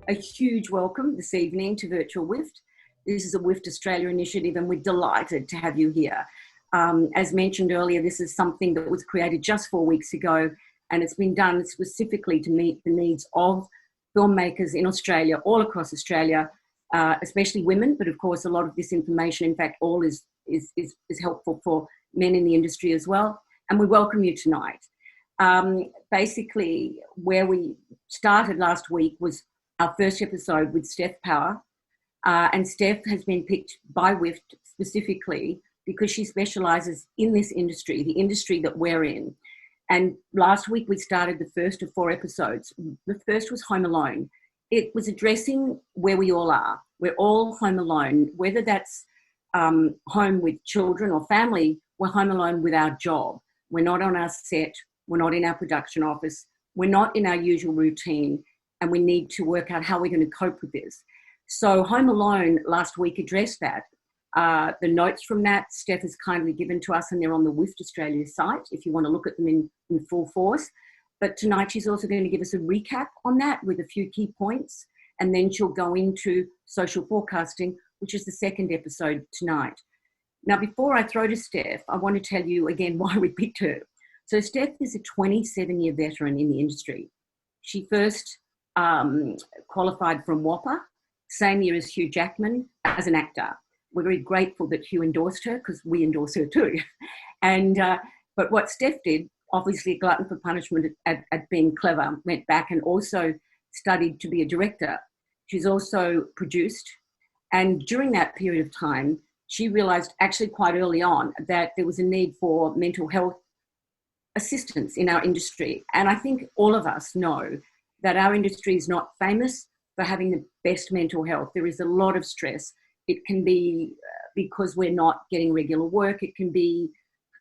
a huge welcome this evening to Virtual WIFT. This is a WIFT Australia initiative and we're delighted to have you here. As mentioned earlier, this is something that was created just 4 weeks ago, and it's been done specifically to meet the needs of filmmakers in Australia, all across Australia, especially women, but of course a lot of this information, in fact, all is helpful for men in the industry as well. And we welcome you tonight. Basically, where we started last week was our first episode with Steph Power. And Steph has been picked by WIFT specifically because she specialises in this industry, the industry that we're in. And last week we started the first of 4 episodes. The first was Home Alone. It was addressing where we all are. We're all home alone, whether that's home with children or family, we're home alone with our job. We're not on our set, we're not in our production office, we're not in our usual routine, and we need to work out how we're going to cope with this. So Home Alone last week addressed that. The notes from that, Steph has kindly given to us, and they're on the WIFT Australia site if you want to look at them in full force. But tonight she's also going to give us a recap on that with a few key points, and then she'll go into social forecasting, which is the second episode tonight. Now, before I throw to Steph, I want to tell you again why we picked her. So Steph is a 27-year veteran in the industry. She first qualified from WAPA, same year as Hugh Jackman, as an actor. We're very grateful that Hugh endorsed her because we endorse her too. And but what Steph did, obviously a glutton for punishment at being clever, went back and also studied to be a director. She's also produced. And during that period of time, she realised actually quite early on that there was a need for mental health assistance in our industry. And I think all of us know that our industry is not famous for having the best mental health. There is a lot of stress. It can be because we're not getting regular work. It can be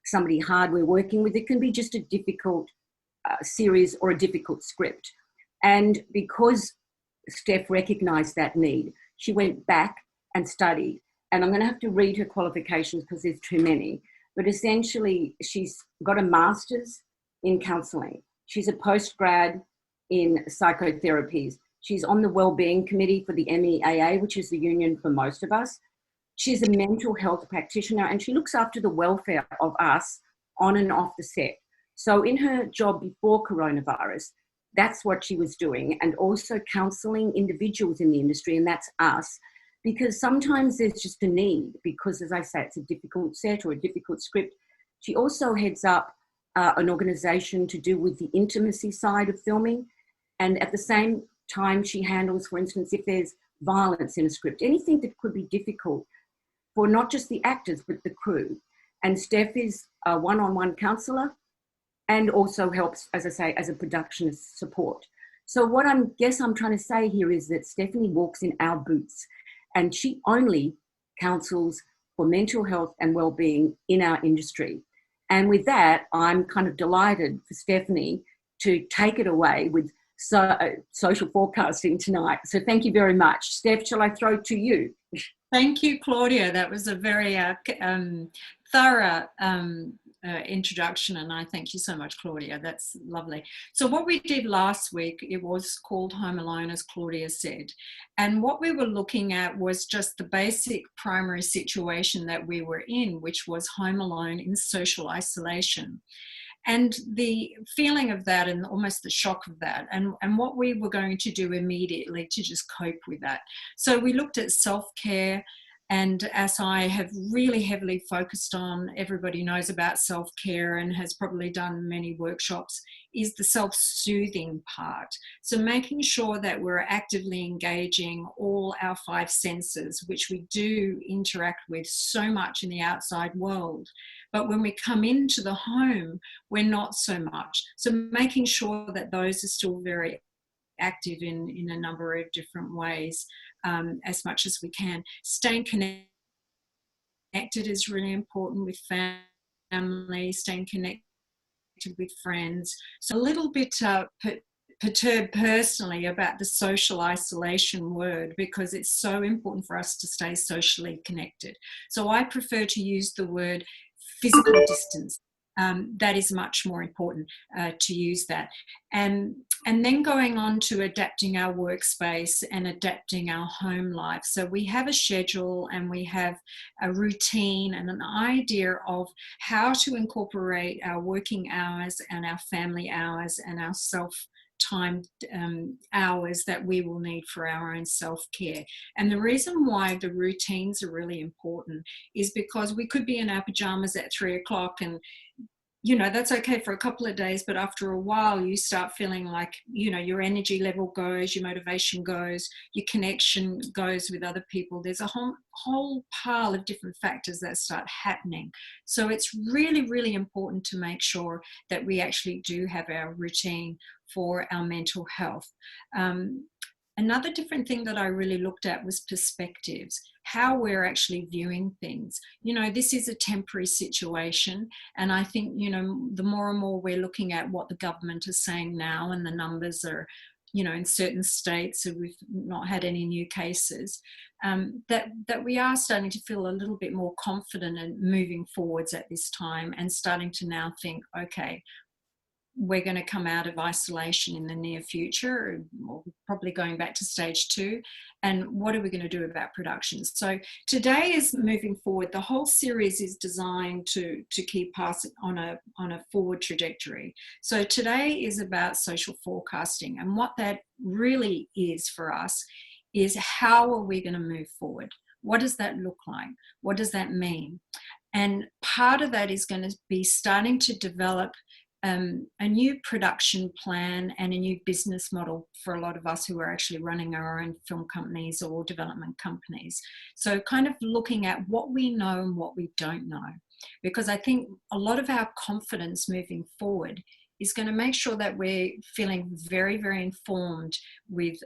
somebody hard we're working with. It can be just a difficult series or a difficult script. And because Steph recognised that need, she went back and studied. And I'm going to have to read her qualifications because there's too many. But essentially, she's got a master's in counselling. She's a postgrad in psychotherapies. She's on the Wellbeing committee for the MEAA, which is the union for most of us. She's a mental health practitioner and she looks after the welfare of us on and off the set. So in her job before coronavirus, that's what she was doing, and also counselling individuals in the industry, and that's us, because sometimes there's just a need because, as I say, it's a difficult set or a difficult script. She also heads up an organisation to do with the intimacy side of filming, and at the same time she handles, for instance, if there's violence in a script, anything that could be difficult for not just the actors but the crew. And Steph is a one-on-one counsellor and also helps, as I say, as a production support. So what I'm trying to say here is that Stephanie walks in our boots and she only counsels for mental health and well-being in our industry. And with that, I'm kind of delighted for Stephanie to take it away with social forecasting tonight. So thank you very much. Steph, shall I throw to you? Thank you, Claudia. That was a very thorough introduction, and I thank you so much, Claudia. That's lovely. So what we did last week, it was called Home Alone, as Claudia said. And what we were looking at was just the basic primary situation that we were in, which was home alone in social isolation. And the feeling of that and almost the shock of that, and what we were going to do immediately to just cope with that. So we looked at self-care, and as I have really heavily focused on, everybody knows about self-care and has probably done many workshops, is the self-soothing part. So making sure that we're actively engaging all our 5 senses, which we do interact with so much in the outside world. But when we come into the home, we're not so much. So making sure that those are still very active in a number of different ways, as much as we can. Staying connected is really important with family, staying connected with friends. So a little bit perturbed personally about the social isolation word, because it's so important for us to stay socially connected. So I prefer to use the word physical distance. that is much more important to use that. And then going on to adapting our workspace and adapting our home life. So we have a schedule and we have a routine and an idea of how to incorporate our working hours and our family hours and our self-time hours that we will need for our own self-care. And the reason why the routines are really important is because we could be in our pajamas at 3 o'clock, and you know, that's okay for a couple of days, but after a while you start feeling like, you know, your energy level goes, your motivation goes, your connection goes with other people. There's a whole pile of different factors that start happening. So it's really, really important to make sure that we actually do have our routine for our mental health. Another different thing that I really looked at was perspectives, how we're actually viewing things. You know, this is a temporary situation. And I think, you know, the more and more we're looking at what the government is saying now, and the numbers are, you know, in certain states, so we've not had any new cases, that we are starting to feel a little bit more confident in moving forwards at this time, and starting to now think, okay, we're going to come out of isolation in the near future, or probably going back to stage 2. And what are we going to do about production? So today is moving forward. The whole series is designed to keep us on a forward trajectory. So today is about social forecasting. And what that really is for us is, how are we going to move forward? What does that look like? What does that mean? And part of that is going to be starting to develop a new production plan and a new business model for a lot of us who are actually running our own film companies or development companies. So kind of looking at what we know and what we don't know, because I think a lot of our confidence moving forward is going to make sure that we're feeling very, very informed with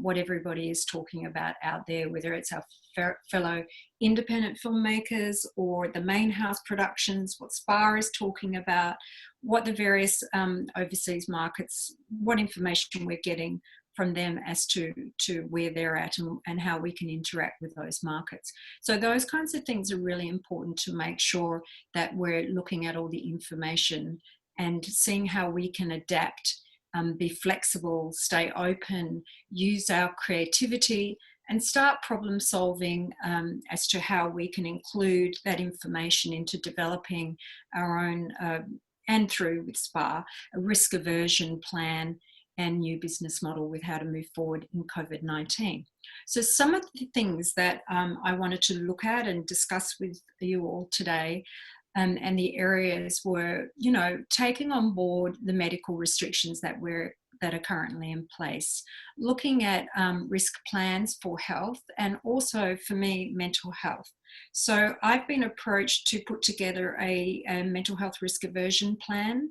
what everybody is talking about out there, whether it's our fellow independent filmmakers or the main house productions, what SPA is talking about, what the various overseas markets, what information we're getting from them as to where they're at, and how we can interact with those markets. So those kinds of things are really important to make sure that we're looking at all the information and seeing how we can adapt, be flexible, stay open, use our creativity, and start problem solving as to how we can include that information into developing our own, and through with SPA, a risk aversion plan and new business model with how to move forward in COVID-19. So some of the things that I wanted to look at and discuss with you all today, and the areas were, you know, taking on board the medical restrictions that are currently in place, looking at risk plans for health, and also for me, mental health. So I've been approached to put together a mental health risk aversion plan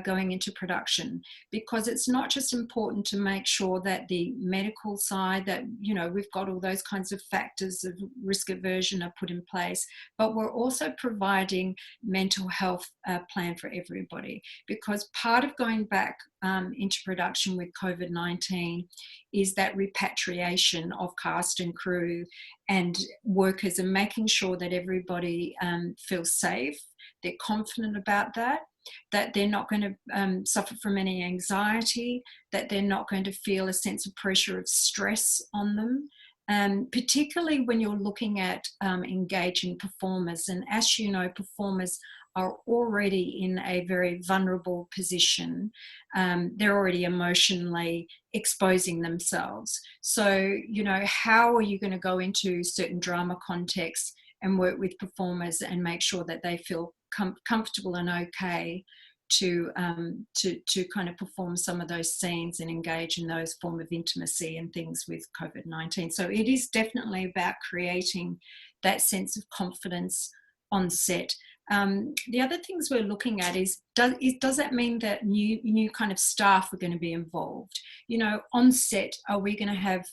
going into production, because it's not just important to make sure that the medical side, that, you know, we've got all those kinds of factors of risk aversion are put in place, but we're also providing mental health plan for everybody, because part of going back into production with COVID-19 is that repatriation of cast and crew and workers, and making sure that everybody feels safe, they're confident about that they're not going to suffer from any anxiety, that they're not going to feel a sense of pressure of stress on them, particularly when you're looking at engaging performers. And as you know, performers are already in a very vulnerable position. They're already emotionally exposing themselves. So, you know, how are you going to go into certain drama contexts and work with performers and make sure that they feel comfortable and okay to kind of perform some of those scenes and engage in those form of intimacy and things with COVID-19. So it is definitely about creating that sense of confidence on set. The other things we're looking at is does that mean that new kind of staff are going to be involved? You know, on set, are we going to have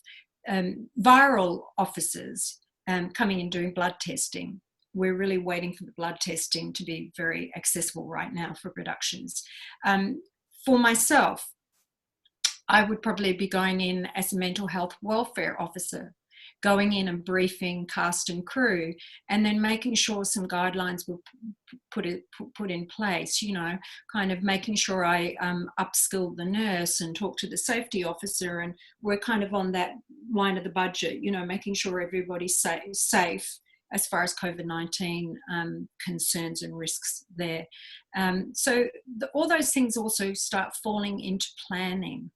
viral officers coming and doing blood testing? We're really waiting for the blood testing to be very accessible right now for productions. For myself, I would probably be going in as a mental health welfare officer, going in and briefing cast and crew, and then making sure some guidelines were put in place, you know, kind of making sure I upskill the nurse and talk to the safety officer, and we're kind of on that line of the budget, you know, making sure everybody's safe as far as COVID-19 concerns and risks there. So all those things also start falling into planning.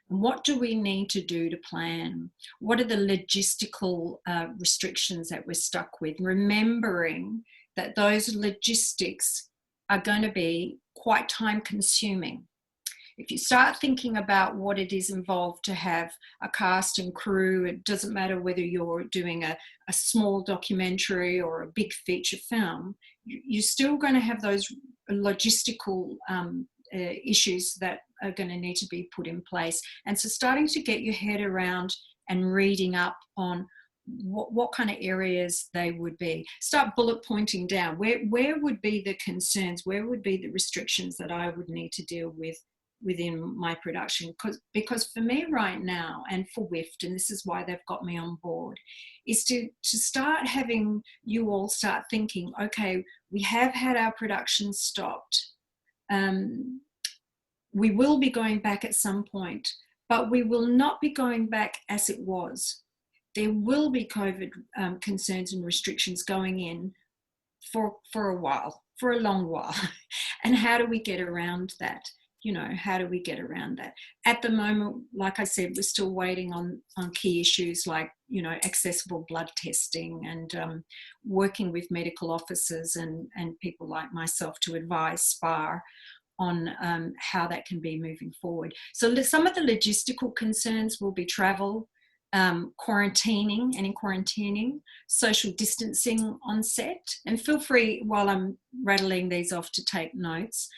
What do we need to do to plan? What are the logistical restrictions that we're stuck with? Remembering that those logistics are going to be quite time consuming. If you start thinking about what it is involved to have a cast and crew, it doesn't matter whether you're doing a small documentary or a big feature film, you're still going to have those logistical issues that are going to need to be put in place. And so starting to get your head around and reading up on what kind of areas they would be. Start bullet pointing down. Where would be the concerns? Where would be the restrictions that I would need to deal with within my production? Because for me right now, and for WIFT, and this is why they've got me on board, is to start having you all start thinking, okay, we have had our production stopped. We will be going back at some point, but we will not be going back as it was. There will be COVID concerns and restrictions going in for a while, for a long while. And how do we get around that? You know, how do we get around that? At the moment, like I said, we're still waiting on key issues like, you know, accessible blood testing and working with medical officers and people like myself to advise SPA on how that can be moving forward. So some of the logistical concerns will be travel, quarantining, and in quarantining, social distancing on set. And feel free, while I'm rattling these off, to take notes.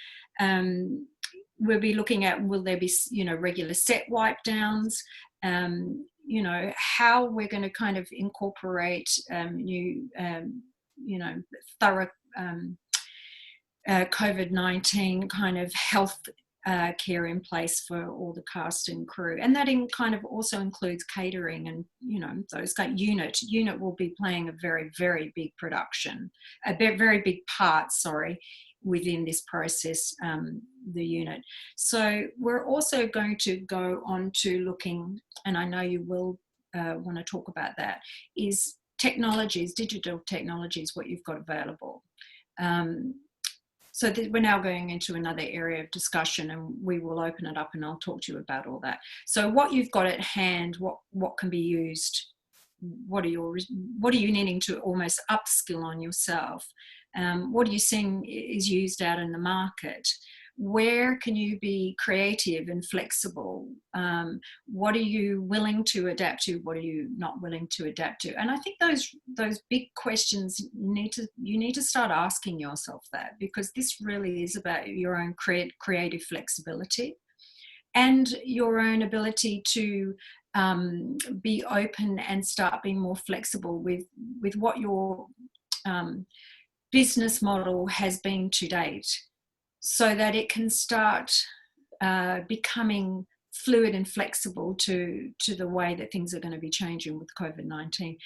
We'll be looking at, will there be, you know, regular set wipe downs, you know, how we're going to kind of incorporate new, you know, thorough COVID-19 kind of health care in place for all the cast and crew. And that kind of also includes catering and, you know, those kind of unit will be playing a very, very big production, a very big part, within this process, the unit. So we're also going to go on to looking, and I know you will want to talk about that, is technologies, digital technologies, what you've got available. So we're now going into another area of discussion, and we will open it up and I'll talk to you about all that. So what you've got at hand, what can be used, what are you needing to almost upskill on yourself? What are you seeing is used out in the market? Where can you be creative and flexible? What are you willing to adapt to? What are you not willing to adapt to? And I think those big questions you need to start asking yourself that, because this really is about your own creative flexibility and your own ability to be open and start being more flexible with what your business model has been to date, so that it can start becoming fluid and flexible to the way that things are going to be changing with COVID-19.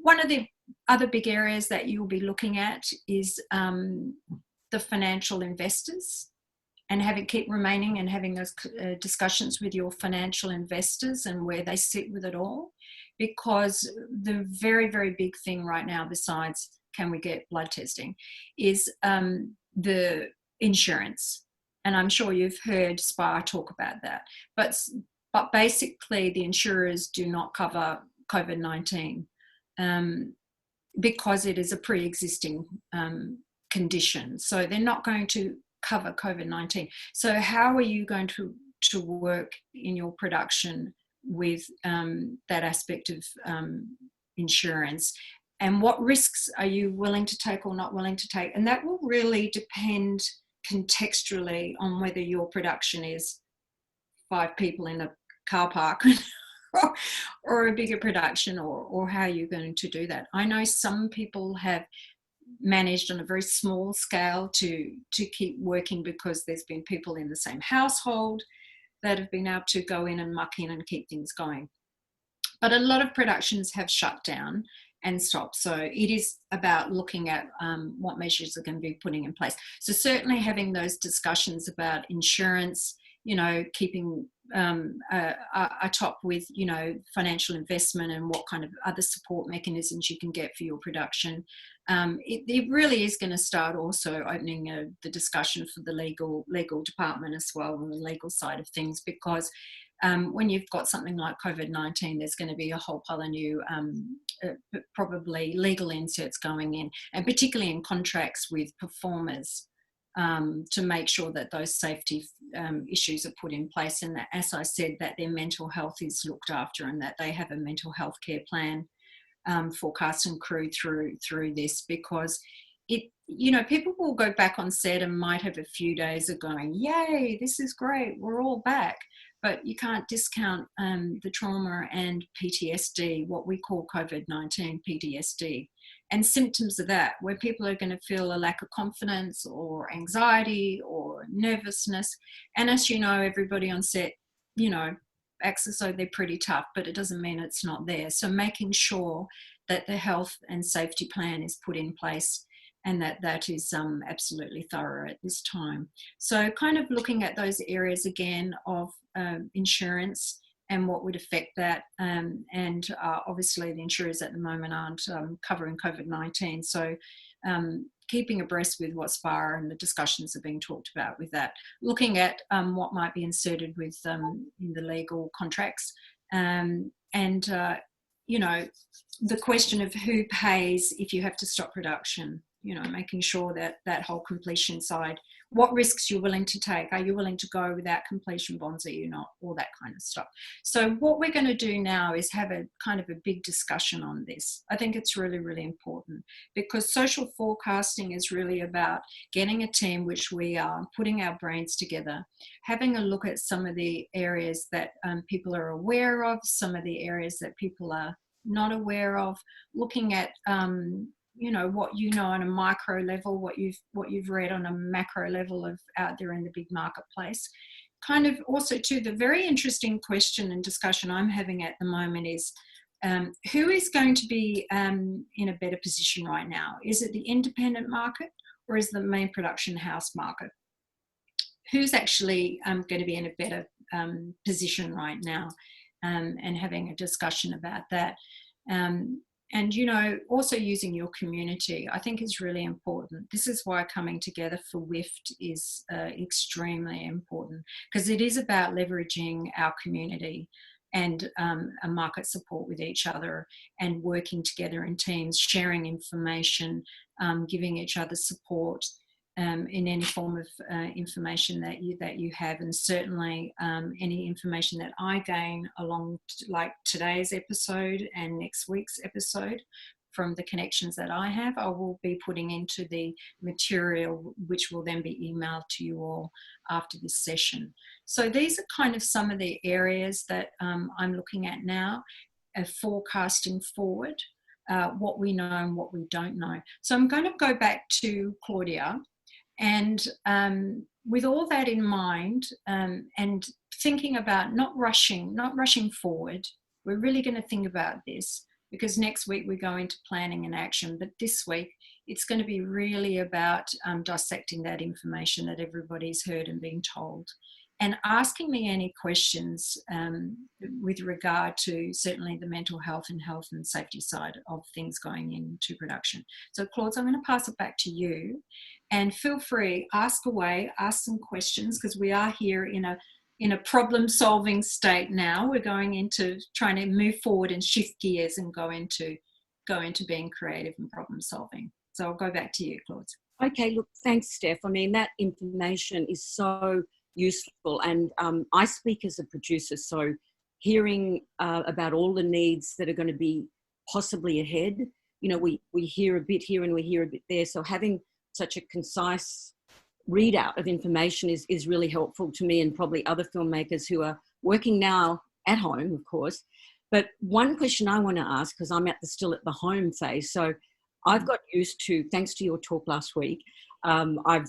One of the other big areas that you'll be looking at is the financial investors, and keep remaining and having those discussions with your financial investors and where they sit with it all. Because the very, very big thing right now, besides can we get blood testing, is the insurance. And I'm sure you've heard SPA talk about that. But basically the insurers do not cover COVID-19 because it is a pre-existing condition. So they're not going to cover COVID-19. So how are you going to work in your production with that aspect of insurance? And what risks are you willing to take or not willing to take? And that will really depend contextually on whether your production is 5 people in a car park or a bigger production, or how you're going to do that. I know some people have managed on a very small scale to keep working because there's been people in the same household that have been able to go in and muck in and keep things going. But a lot of productions have shut down and stopped. So it is about looking at what measures are going to be putting in place. So certainly having those discussions about insurance, you know, keeping atop with, you know, financial investment and what kind of other support mechanisms you can get for your production. It really is going to start also opening the discussion for the legal department as well, on the legal side of things, because when you've got something like COVID-19, there's going to be a whole pile of new probably legal inserts going in, and particularly in contracts with performers, to make sure that those safety issues are put in place, and that, as I said, that their mental health is looked after, and that they have a mental health care plan for cast and crew through this, because it, you know, people will go back on set and might have a few days of going, yay, this is great, we're all back. But you can't discount the trauma and PTSD, what we call COVID-19 PTSD, and symptoms of that, where people are going to feel a lack of confidence or anxiety or nervousness. And as you know, everybody on set, you know, acts as though they're pretty tough, but it doesn't mean it's not there. So making sure that the health and safety plan is put in place, and that is absolutely thorough at this time. So kind of looking at those areas again of insurance and what would affect that. And obviously the insurers at the moment aren't covering COVID-19. So keeping abreast with what SPA and the discussions are being talked about with that. Looking at what might be inserted with in the legal contracts. You know, the question of who pays if you have to stop production. You know, making sure that that whole completion side, what risks you're willing to take. Are you willing to go without completion bonds? Are you not? All that kind of stuff. So what we're going to do now is have a kind of a big discussion on this. I think it's really, really important, because social forecasting is really about getting a team, which we are, putting our brains together, having a look at some of the areas that people are aware of, some of the areas that people are not aware of, looking at you know, what you know on a micro level, what you've read on a macro level of out there in the big marketplace. Kind of also too, the very interesting question and discussion I'm having at the moment is who is going to be in a better position right now? Is it the independent market, or is the main production house market? Who's actually going to be in a better position right now, and having a discussion about that. And, you know, also using your community, I think is really important. This is why coming together for WIFT is extremely important, because it is about leveraging our community and a market support with each other, and working together in teams, sharing information, giving each other support in any form of information that you have, and certainly any information that I gain along like today's episode and next week's episode from the connections that I have, I will be putting into the material, which will then be emailed to you all after this session. So these are kind of some of the areas that I'm looking at now, forecasting forward, what we know and what we don't know. So I'm going to go back to Claudia. And with all that in mind, and thinking about not rushing forward, we're really going to think about this, because next week we go into planning and action. But this week, it's going to be really about dissecting that information that everybody's heard and been told, and asking me any questions with regard to certainly the mental health and safety side of things going into production. So Claude, I'm going to pass it back to you, and feel free, ask away, ask some questions, because we are here in a problem-solving state now. We're going into trying to move forward and shift gears and go into being creative and problem-solving. So I'll go back to you, Claude. Okay, look, thanks, Steph. I mean, that information is so useful, and I speak as a producer, so hearing about all the needs that are going to be possibly ahead, you know, we hear a bit here and we hear a bit there, so having such a concise readout of information is really helpful to me, and probably other filmmakers who are working now at home, of course. But one question I want to ask, because I'm still at the home phase, so I've got used to, thanks to your talk last week, I've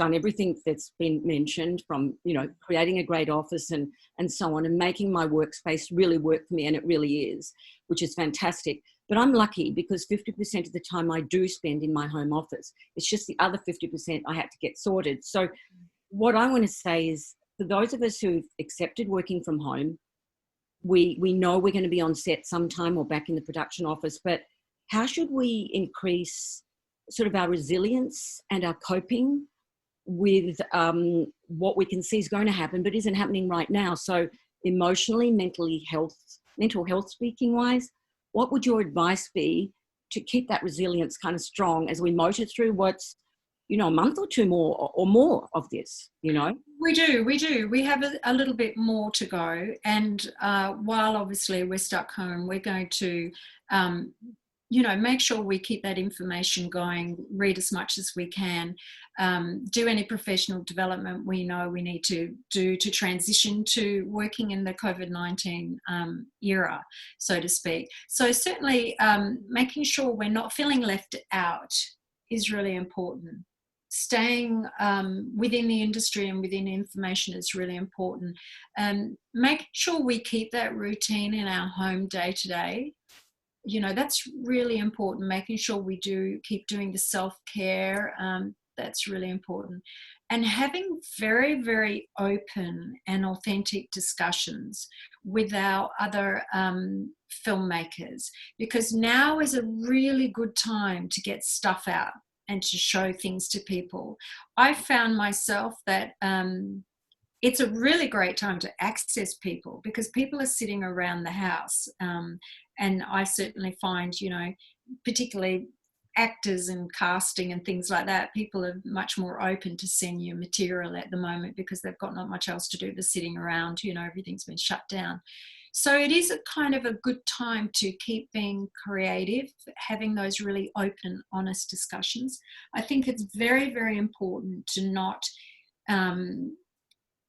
done everything that's been mentioned, from, you know, creating a great office and so on, and making my workspace really work for me, and it really is, which is fantastic. But I'm lucky because 50% of the time I do spend in my home office. It's just the other 50% I had to get sorted. So what I want to say is, for those of us who've accepted working from home, we know we're going to be on set sometime or back in the production office, but how should we increase sort of our resilience and our coping with what we can see is going to happen but isn't happening right now? So emotionally, mental health speaking wise, what would your advice be to keep that resilience kind of strong as we motor through what's, you know, a month or two more or more of this, you know? We do. We have a little bit more to go. And while obviously we're stuck home, we're going to, you know, make sure we keep that information going, read as much as we can, do any professional development we know we need to do to transition to working in the COVID-19 era, so to speak. So certainly making sure we're not feeling left out is really important. Staying within the industry and within information is really important. Making sure we keep that routine in our home day to day, you know, that's really important. Making sure we keep doing the self-care, that's really important. And having very, very open and authentic discussions with our other filmmakers, because now is a really good time to get stuff out and to show things to people. I found myself that it's a really great time to access people because people are sitting around the house. And I certainly find, you know, particularly actors and casting and things like that, people are much more open to seeing your material at the moment because they've got not much else to do but sitting around, you know, everything's been shut down. So it is a kind of a good time to keep being creative, having those really open, honest discussions. I think it's very, very important to not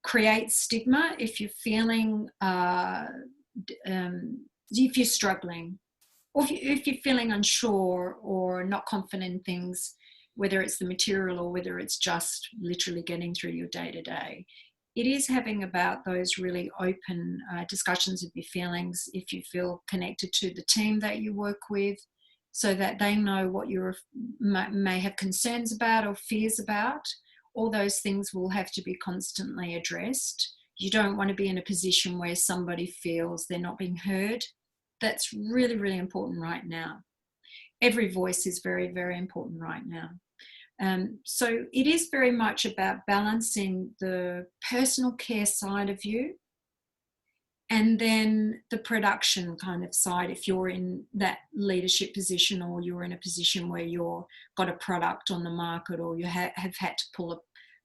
create stigma if you're feeling, if you're struggling, or if you're feeling unsure or not confident in things, whether it's the material or whether it's just literally getting through your day-to-day. It is having about those really open discussions of your feelings, if you feel connected to the team that you work with, so that they know what you may have concerns about or fears about. All those things will have to be constantly addressed. You don't want to be in a position where somebody feels they're not being heard. That's really, really important right now. Every voice is very, very important right now. So it is very much about balancing the personal care side of you and then the production kind of side, if you're in that leadership position or you're in a position where you've got a product on the market or you have had to pull a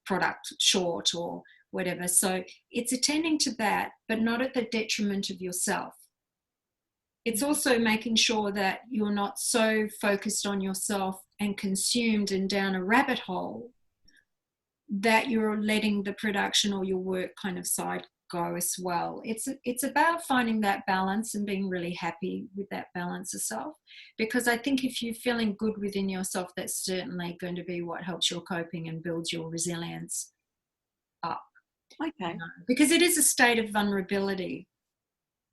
product short or whatever. So it's attending to that, but not at the detriment of yourself. It's also making sure that you're not so focused on yourself and consumed and down a rabbit hole that you're letting the production or your work kind of side go as well. It's about finding that balance and being really happy with that balance of self, because I think if you're feeling good within yourself, that's certainly going to be what helps your coping and builds your resilience up. Okay. Because it is a state of vulnerability.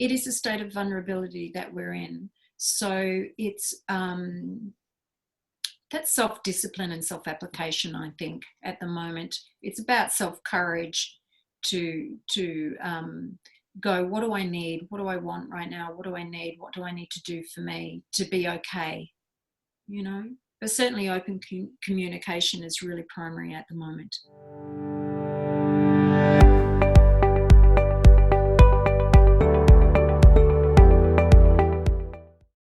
It is a state of vulnerability that we're in. So it's that's self-discipline and self-application, I think, at the moment. It's about self-courage to go, what do I need? What do I want right now? What do I need? What do I need to do for me to be okay? You know? But certainly open communication is really primary at the moment.